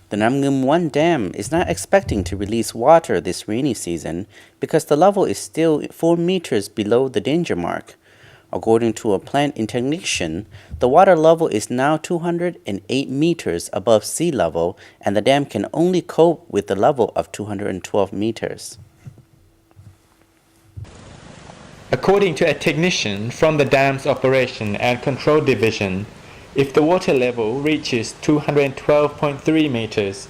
The Namngum 1 dam is not expecting to release water this rainy season because the level is still 4 meters below the danger mark. According to a plant technician, the water level is now 208 meters above sea level and the dam can only cope with the level of 212 meters. According to a technician from the Dam's Operation and Control Division, if the water level reaches 212.3 meters,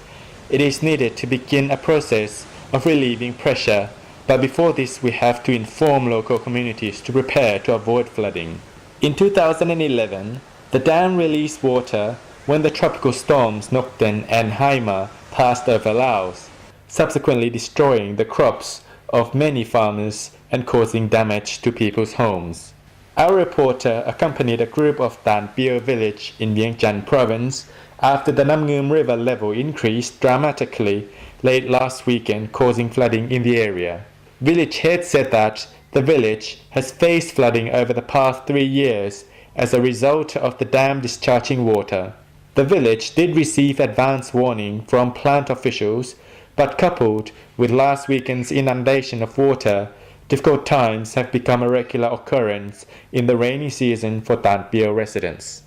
it is needed to begin a process of relieving pressure, but before this we have to inform local communities to prepare to avoid flooding. In 2011, the dam released water when the tropical storms Nokten and Haima passed over Laos, subsequently destroying the crops of many farmers and causing damage to people's homes. Our reporter accompanied a group of Tan Pio village in Vientiane province after the Namngum river level increased dramatically late last weekend, causing flooding in the area. Village head said that the village has faced flooding over the past 3 years as a result of the dam discharging water. The village did receive advance warning from plant officials, but coupled with last weekend's inundation of water, difficult times have become a regular occurrence in the rainy season for Tan Pio residents.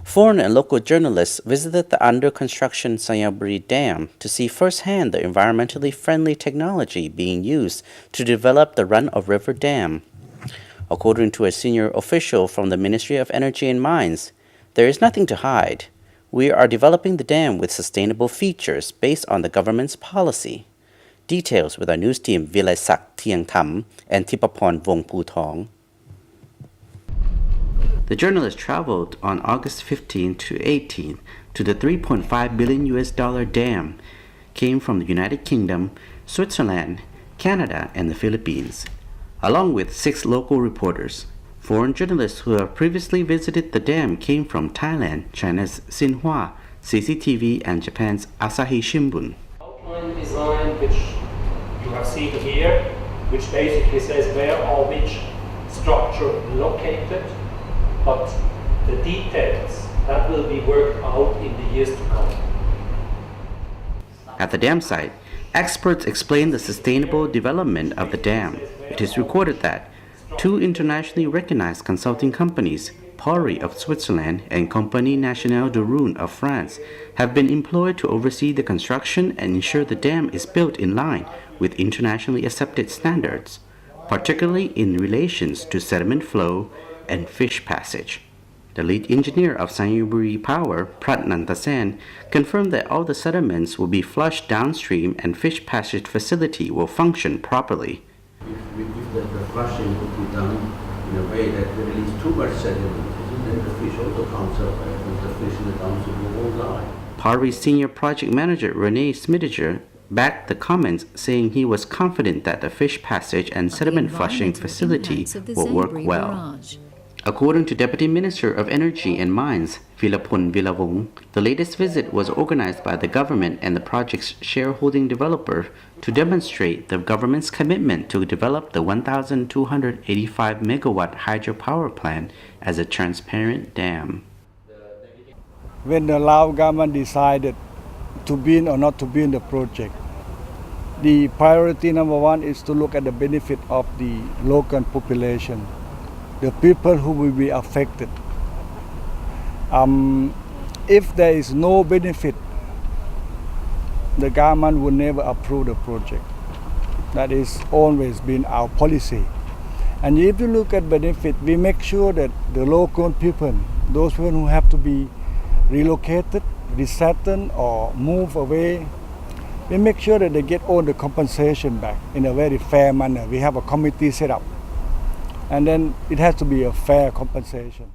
Foreign and local journalists visited the under-construction Xayaboury Dam to see firsthand the environmentally friendly technology being used to develop the run-of-river dam. According to a senior official from the Ministry of Energy and Mines, there is nothing to hide. We are developing the dam with sustainable features based on the government's policy. Details with our news team Vilaysack, Thiengham, and Thipphaphone, Vongphothong. The journalist traveled on August 15 to 18 to the $3.5 billion dam, came from the United Kingdom, Switzerland, Canada, and the Philippines, along with 6 local reporters. Foreign journalists who have previously visited the dam came from Thailand, China's Xinhua, CCTV, and Japan's Asahi Shimbun. Outline design, which you have seen here, which basically says where are which structure located, but the details that will be worked out in the years to come. At the dam site, experts explain the sustainable development of the dam. It is recorded that 2 internationally recognized consulting companies, Pori of Switzerland and Compagnie Nationale de Rouen of France, have been employed to oversee the construction and ensure the dam is built in line with internationally accepted standards, particularly in relations to sediment flow and fish passage. The lead engineer of Xayaboury Power, Pratnantasen, confirmed that all the sediments will be flushed downstream and fish passage facility will function properly. If the flushing would be done in a way that they release too much sediment, then the fish also comes up and the fish in the downstream will die. Pari's senior project manager Rene Smitiger backed the comments, saying he was confident that the fish passage and sediment flushing facility will work well. According to Deputy Minister of Energy and Mines, Vilaysack, the latest visit was organized by the government and the project's shareholding developer to demonstrate the government's commitment to develop the 1,285 megawatt hydropower plant as a transparent dam. When the Lao government decided to be in or not to be in the project, the priority number 1 is to look at the benefit of the local population, the people who will be affected. If there is no benefit, the government will never approve the project. That is always been our policy. And if you look at benefit, we make sure that the local people, those people who have to be relocated, resettled or move away, we make sure that they get all the compensation back in a very fair manner. We have a committee set up. And then it has to be a fair compensation.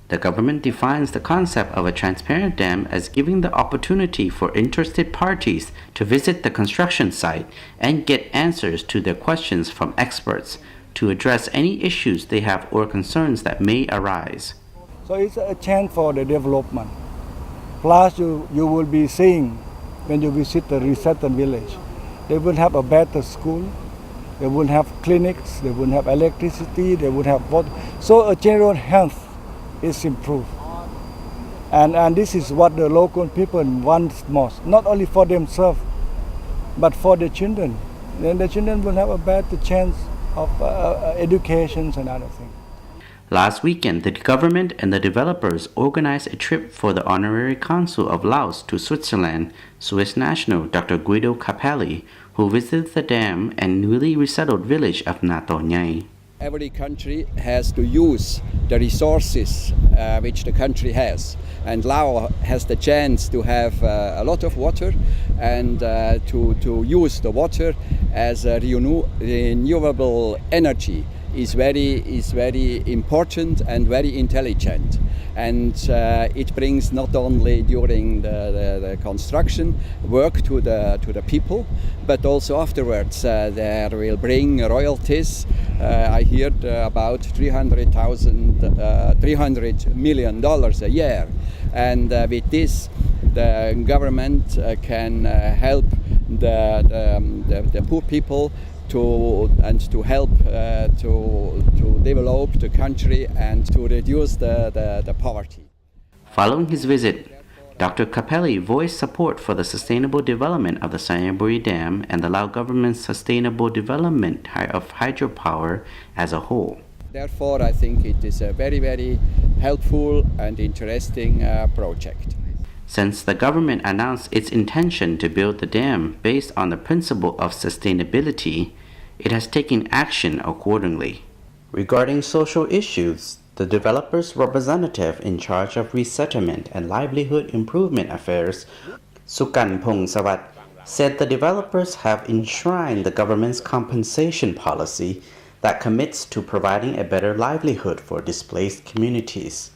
The government defines the concept of a transparent dam as giving the opportunity for interested parties to visit the construction site and get answers to their questions from experts to address any issues they have or concerns that may arise. So it's a chance for the development. Plus you will be seeing when you visit the resettled village, they will have a better school, they will have clinics, they will have electricity, they will have water. So a general health is improved. And this is what the local people want most, not only for themselves, but for the children. Then the children will have a better chance of education and other things. Last weekend, the government and the developers organized a trip for the Honorary Consul of Laos to Switzerland, Swiss national Dr. Guido Capelli, who visited the dam and newly resettled village of Nato Nhai. Every country has to use the resources which the country has, and Laos has the chance to have a lot of water and to use the water as a renewable energy is very important and very intelligent, and it brings not only during the construction work to the people, but also afterwards there will bring royalties. I heard about $300 million a year, and with this the government can help the poor people to help to develop the country and to reduce the poverty. Following his visit, Dr. Capelli voiced support for the sustainable development of the Xayaboury Dam and the Lao government's sustainable development of hydropower as a whole. Therefore, I think it is a very, very helpful and interesting project. Since the government announced its intention to build the dam based on the principle of sustainability, it has taken action accordingly. Regarding social issues, the developer's representative in charge of resettlement and livelihood improvement affairs, Sukan Phongsavat, said the developers have enshrined the government's compensation policy that commits to providing a better livelihood for displaced communities.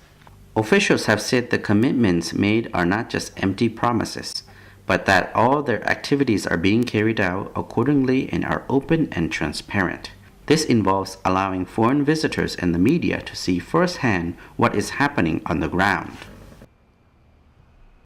Officials have said the commitments made are not just empty promises, but that all their activities are being carried out accordingly and are open and transparent. This involves allowing foreign visitors and the media to see firsthand what is happening on the ground.